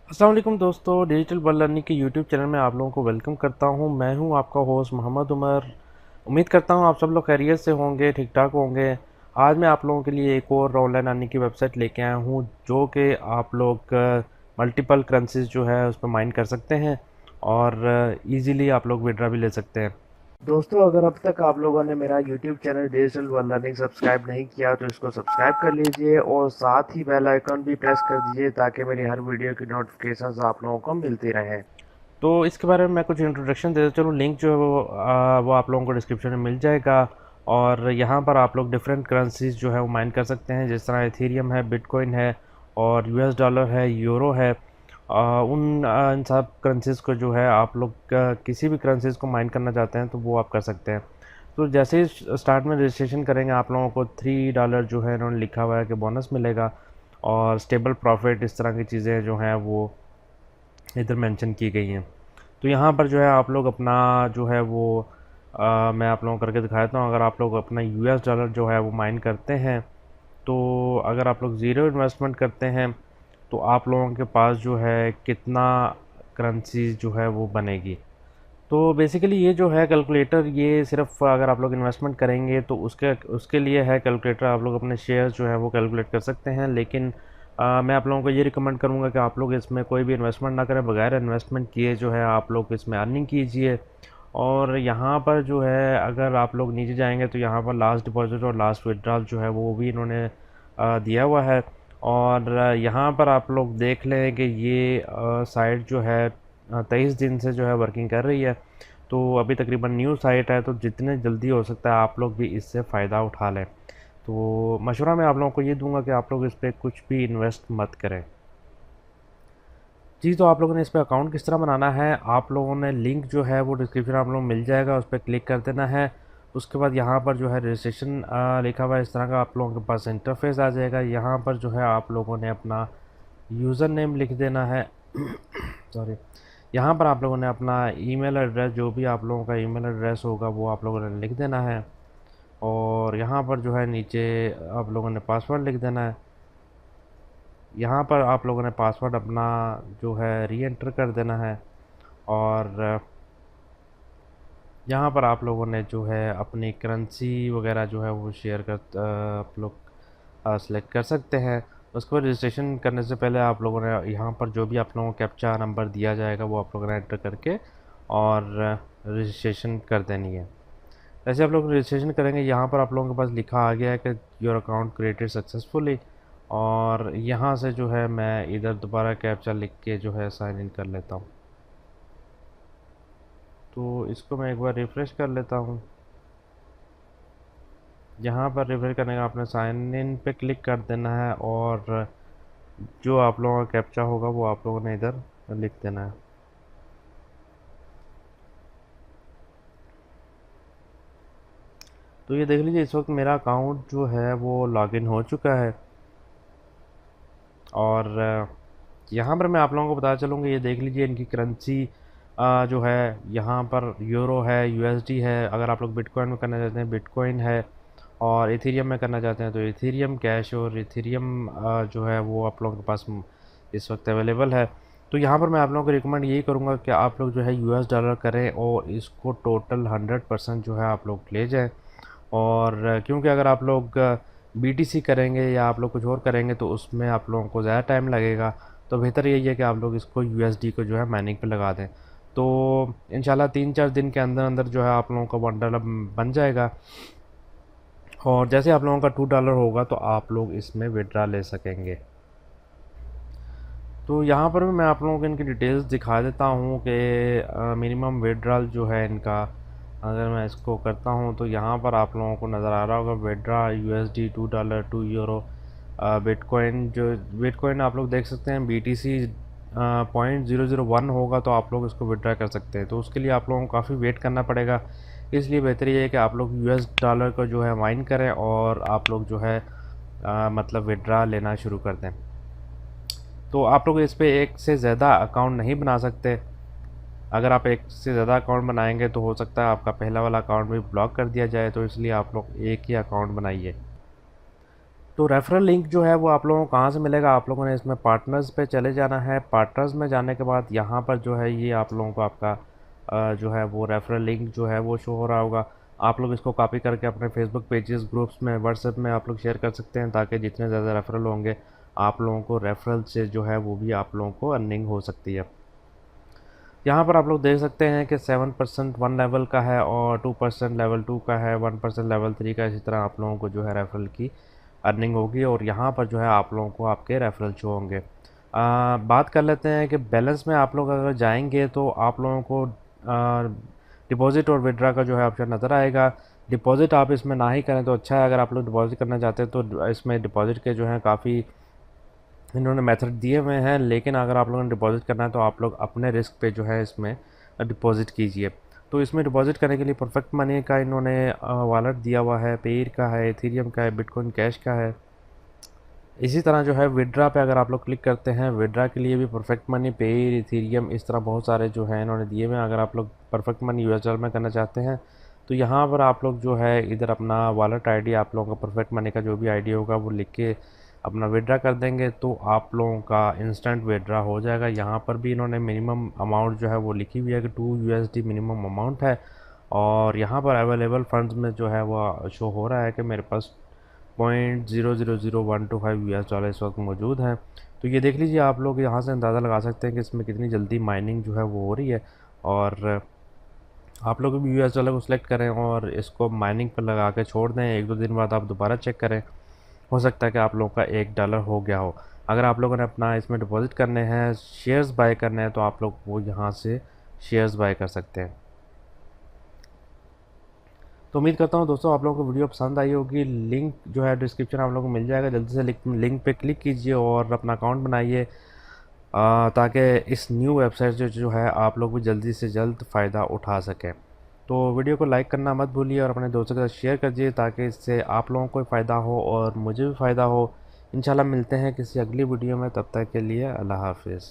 अस्सलाम वालेकुम दोस्तों, डिजिटल वर्ल्ड लर्निंग के यूट्यूब चैनल में आप लोगों को वेलकम करता हूं। मैं हूं आपका होस्ट मोहम्मद उमर। उम्मीद करता हूं आप सब लोग खैरियत से होंगे, ठीक ठाक होंगे। आज मैं आप लोगों के लिए एक और ऑनलाइन अर्निंग की वेबसाइट लेके आया हूं, जो कि आप लोग मल्टीपल करेंसीज जो है उस पर माइन कर सकते हैं और इजीली आप लोग विड्रा भी ले सकते हैं। दोस्तों, अगर अब तक आप लोगों ने मेरा YouTube channel digital world learning subscribe नहीं किया तो इसको सब्सक्राइब कर लीजिए और साथ ही बेल आइकन भी प्रेस कर दीजिए ताकि मेरी हर वीडियो की नोटिफिकेशंस आप लोगों को मिलती रहें। तो इसके बारे में मैं कुछ इंट्रोडक्शन देता चलूँ। लिंक जो है वो आप लोगों को डिस्क्रिप्शन में मिल जाएगा और यहाँ पर आप लोग डिफरेंट करेंसीज जो है वो माइन कर सकते हैं, जिस तरह इथेरियम है, बिटकॉइन है और यूएस डॉलर है, यूरो है। इन सब करेंसीज को जो है आप लोग किसी भी करेंसीज को माइन करना चाहते हैं तो वो आप कर सकते हैं। तो जैसे ही स्टार्ट में रजिस्ट्रेशन करेंगे आप लोगों को $3 जो है इन्होंने लिखा हुआ है कि बोनस मिलेगा और स्टेबल प्रॉफिट, इस तरह की चीज़ें जो हैं वो इधर मेंशन की गई हैं। तो यहाँ पर जो है आप लोग अपना जो है वो मैं आप लोगों को करके दिखाता हूँ। अगर आप लोग अपना यूएस डॉलर जो है वो माइन करते हैं, तो अगर आप लोग ज़ीरो इन्वेस्टमेंट करते हैं तो आप लोगों के पास जो है कितना करेंसी जो है वो बनेगी। तो बेसिकली ये जो है कैलकुलेटर, ये सिर्फ अगर आप लोग इन्वेस्टमेंट करेंगे तो उसके उसके लिए है कैलकुलेटर। आप लोग अपने शेयर्स जो है वो कैलकुलेट कर सकते हैं, लेकिन मैं आप लोगों को ये रिकमेंड करूँगा कि आप लोग इसमें कोई भी इन्वेस्टमेंट ना करें। बगैर इन्वेस्टमेंट किए जो है आप लोग इसमें अर्निंग कीजिए। और यहाँ पर जो है अगर आप लोग नीचे जाएंगे तो यहाँ पर लास्ट डिपॉजिट और लास्ट विड्रॉल जो है वो भी इन्होंने दिया हुआ है। और यहाँ पर आप लोग देख लें कि ये साइट जो है 23 दिन से जो है वर्किंग कर रही है। तो अभी तकरीबन न्यू साइट है, तो जितने जल्दी हो सकता है आप लोग भी इससे फ़ायदा उठा लें। तो मशवरा मैं आप लोगों को ये दूंगा कि आप लोग इस पर कुछ भी इन्वेस्ट मत करें। जी, तो आप लोगों ने इस पर अकाउंट किस तरह बनाना है, आप लोगों ने लिंक जो है वो डिस्क्रिप्शन आप लोग मिल जाएगा, उस पर क्लिक कर देना है। उसके बाद यहाँ पर जो है रजिस्ट्रेशन लिखा हुआ है, इस तरह का आप लोगों के पास इंटरफेस आ जाएगा। यहाँ पर जो है आप लोगों ने अपना यूज़र नेम लिख देना है। सॉरी। यहाँ पर आप लोगों ने अपना ईमेल एड्रेस, जो भी आप लोगों का ईमेल एड्रेस होगा वो आप लोगों ने लिख देना है। और यहाँ पर जो है नीचे आप लोगों ने पासवर्ड लिख देना है। यहाँ पर आप लोगों ने पासवर्ड अपना जो है री एंटर कर देना है। और यहाँ पर आप लोगों ने जो है अपनी करेंसी वगैरह जो है वो शेयर कर आप लोग सेलेक्ट कर सकते हैं। उसके बाद रजिस्ट्रेशन करने से पहले आप लोगों ने यहाँ पर जो भी आप लोगों को कैप्चा नंबर दिया जाएगा वो आप लोगों ने एंटर करके और रजिस्ट्रेशन कर देनी है। जैसे आप लोग रजिस्ट्रेशन करेंगे, यहाँ पर आप लोगों के पास लिखा आ गया है कि योर अकाउंट क्रिएटेड सक्सेसफुली। और यहाँ से जो है मैं इधर दोबारा कैप्चा लिख के जो है साइन इन कर लेता हूँ। तो इसको मैं एक बार रिफ़्रेश कर लेता हूँ। यहाँ पर रिफ़्रेश करने का आपने साइन इन पे क्लिक कर देना है और जो आप लोगों का कैप्चा होगा वो आप लोगों ने इधर लिख देना है। तो ये देख लीजिए, इस वक्त मेरा अकाउंट जो है वो लॉगिन हो चुका है। और यहाँ पर मैं आप लोगों को बताना चलूँगा, ये देख लीजिए इनकी करेंसी जो है यहाँ पर यूरो है, यूएसडी है। अगर आप लोग बिटकॉइन में करना चाहते हैं बिटकॉइन है, और इथेरियम में करना चाहते हैं तो इथेरियम कैश और इथेरियम जो है वो आप लोगों के पास इस वक्त अवेलेबल है। तो यहाँ पर मैं आप लोगों को रिकमेंड यही करूँगा कि आप लोग जो है यूएस डॉलर करें और इसको टोटल 100% जो है आप लोग ले जाएं। और क्योंकि अगर आप लोग बीटीसी करेंगे या आप लोग कुछ और करेंगे तो उसमें आप लोगों को ज़्यादा टाइम लगेगा। तो बेहतर यही है कि आप लोग इसको यूएसडी को जो है माइनिंग पे लगा दें। तो इंशाल्लाह 3-4 दिन के अंदर अंदर जो है आप लोगों का $1 बन जाएगा। और जैसे आप लोगों का $2 होगा तो आप लोग इसमें विड्रा ले सकेंगे। तो यहाँ पर भी मैं आप लोगों को इनकी डिटेल्स दिखा देता हूँ कि मिनिमम विड्रॉल जो है इनका, अगर मैं इसको करता हूँ तो यहाँ पर आप लोगों को नज़र आ रहा होगा विड्रा यूएसडी $2, 2 यूरो। बिटकॉइन, जो बिटकॉइन आप लोग देख सकते हैं बीटीसी 0.001 होगा तो आप लोग इसको विड्रा कर सकते हैं। तो उसके लिए आप लोगों को काफ़ी वेट करना पड़ेगा। इसलिए बेहतर ये है कि आप लोग यूएस डॉलर को जो है माइन करें और आप लोग जो है मतलब विड्रा लेना शुरू कर दें। तो आप लोग इस पे एक से ज़्यादा अकाउंट नहीं बना सकते। अगर आप एक से ज़्यादा अकाउंट बनाएंगे तो हो सकता है आपका पहला वाला अकाउंट भी ब्लॉक कर दिया जाए, तो इसलिए आप लोग एक ही अकाउंट बनाइए। तो रेफरल लिंक जो है वो आप लोगों को कहाँ से मिलेगा, आप लोगों ने इसमें पार्टनर्स पे चले जाना है। पार्टनर्स में जाने के बाद यहाँ पर जो है ये आप लोगों को आपका जो है वो रेफरल लिंक जो है वो शो हो रहा होगा। आप लोग इसको कॉपी करके अपने फेसबुक पेजेस, ग्रुप्स में, व्हाट्सएप में आप लोग शेयर कर सकते हैं, ताकि जितने ज़्यादा रेफरल होंगे आप लोगों को रेफरल से जो है वो भी आप लोगों को अर्निंग हो सकती है। यहाँ पर आप लोग देख सकते हैं कि 7% वन लेवल का है और 2% लेवल 2 का है, 1% लेवल 3 का। इसी तरह आप लोगों को जो है रेफरल की अर्निंग होगी और यहाँ पर जो है आप लोगों को आपके रेफरल शो होंगे। बात कर लेते हैं कि बैलेंस में आप लोग अगर जाएंगे तो आप लोगों को डिपॉजिट और विड्रा का जो है ऑप्शन नज़र आएगा। डिपॉजिट आप इसमें ना ही करें तो अच्छा है। अगर आप लोग डिपॉजिट करना चाहते हैं तो इसमें डिपॉजिट के जो हैं काफ़ी इन्होंने मेथड दिए हुए हैं, लेकिन अगर आप लोगों ने डिपॉजिट करना है तो आप लोग अपने रिस्क पे जो है इसमें डिपॉजिट कीजिए। तो इसमें डिपॉजिट करने के लिए परफेक्ट मनी का इन्होंने वॉलेट दिया हुआ है, पेयर का है, इथेरियम का है, बिटकॉइन कैश का है। इसी तरह जो है विड्रा पे अगर आप लोग क्लिक करते हैं, विड्रा के लिए भी परफेक्ट मनी, पेयर, इथेरियम, इस तरह बहुत सारे जो है इन्होंने दिए हुए हैं। अगर आप लोग परफेक्ट मनी यूएसडॉलर में करना चाहते हैं तो यहाँ पर आप लोग जो है इधर अपना वॉलेट आईडी, आप लोगों का परफेक्ट मनी का जो भी आईडी होगा वो लिख के अपना विड्रा कर देंगे तो आप लोगों का इंस्टेंट विड्रा हो जाएगा। यहाँ पर भी इन्होंने मिनिमम अमाउंट जो है वो लिखी हुई है कि 2 USD मिनिमम अमाउंट है। और यहाँ पर अवेलेबल फंड्स में जो है वो शो हो रहा है कि मेरे पास 0.000125 US डॉलर इस वक्त मौजूद हैं। तो ये देख लीजिए, आप लोग यहाँ से अंदाज़ा लगा सकते हैं कि इसमें कितनी जल्दी माइनिंग जो है वो हो रही है। और आप लोग भी US डॉलर को सिलेक्ट करें और इसको माइनिंग पर लगा के छोड़ दें। 1-2 दिन बाद आप दोबारा चेक करें, हो सकता है कि आप लोगों का $1 हो गया हो। अगर आप लोगों ने अपना इसमें डिपॉजिट करने हैं, शेयर्स बाय करने हैं, तो आप लोग वो यहाँ से शेयर्स बाय कर सकते हैं। तो उम्मीद करता हूँ दोस्तों आप लोगों को वीडियो पसंद आई होगी। लिंक जो है डिस्क्रिप्शन आप लोगों को मिल जाएगा, जल्दी से लिंक पे क्लिक कीजिए और अपना अकाउंट बनाइए, ताकि इस न्यू वेबसाइट जो है आप लोग भी जल्दी से जल्द फ़ायदा उठा सकें। तो वीडियो को लाइक करना मत भूलिए और अपने दोस्तों के साथ शेयर कीजिए, ताकि इससे आप लोगों को फ़ायदा हो और मुझे भी फ़ायदा हो। इंशाल्लाह मिलते हैं किसी अगली वीडियो में, तब तक के लिए अल्लाह हाफिज़।